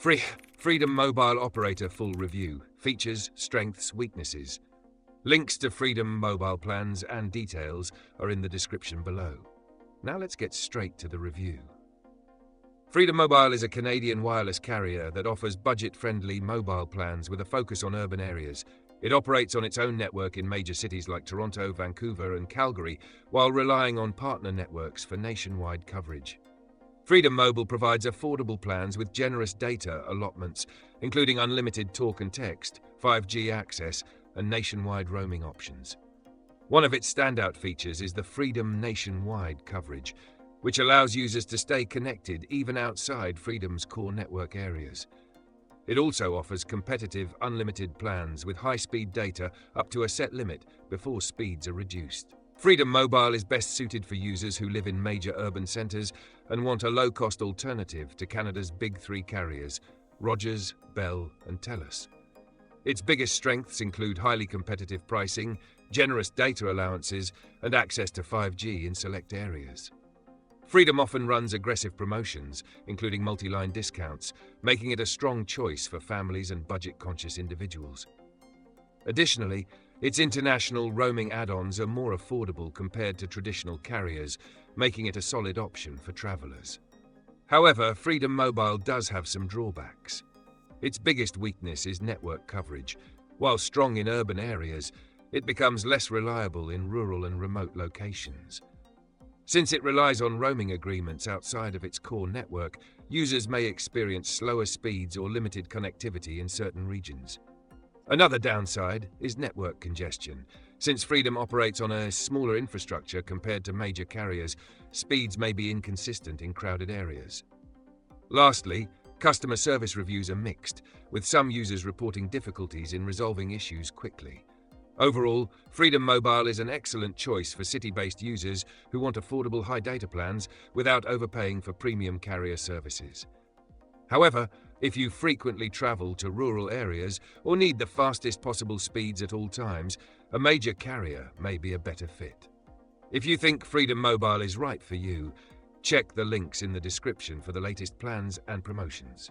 Free Freedom Mobile Operator Full Review. Features, strengths, weaknesses. Links to Freedom Mobile plans and details are in the description below. Now let's get straight to the review. Freedom Mobile is a Canadian wireless carrier that offers budget-friendly mobile plans with a focus on urban areas. It operates on its own network in major cities like Toronto, Vancouver, and Calgary, while relying on partner networks for nationwide coverage. Freedom Mobile provides affordable plans with generous data allotments, including unlimited talk and text, 5G access, and nationwide roaming options. One of its standout features is the Freedom Nationwide coverage, which allows users to stay connected even outside Freedom's core network areas. It also offers competitive, unlimited plans with high-speed data up to a set limit before speeds are reduced. Freedom Mobile is best suited for users who live in major urban centres and want a low-cost alternative to Canada's big three carriers, Rogers, Bell, and TELUS. Its biggest strengths include highly competitive pricing, generous data allowances, and access to 5G in select areas. Freedom often runs aggressive promotions, including multi-line discounts, making it a strong choice for families and budget-conscious individuals. Additionally, its international roaming add-ons are more affordable compared to traditional carriers, making it a solid option for travelers. However, Freedom Mobile does have some drawbacks. Its biggest weakness is network coverage. While strong in urban areas, it becomes less reliable in rural and remote locations. Since it relies on roaming agreements outside of its core network, users may experience slower speeds or limited connectivity in certain regions. Another downside is network congestion. Since Freedom operates on a smaller infrastructure compared to major carriers, speeds may be inconsistent in crowded areas. Lastly, customer service reviews are mixed, with some users reporting difficulties in resolving issues quickly. Overall, Freedom Mobile is an excellent choice for city-based users who want affordable high data plans without overpaying for premium carrier services. However, if you frequently travel to rural areas or need the fastest possible speeds at all times, a major carrier may be a better fit. If you think Freedom Mobile is right for you, check the links in the description for the latest plans and promotions.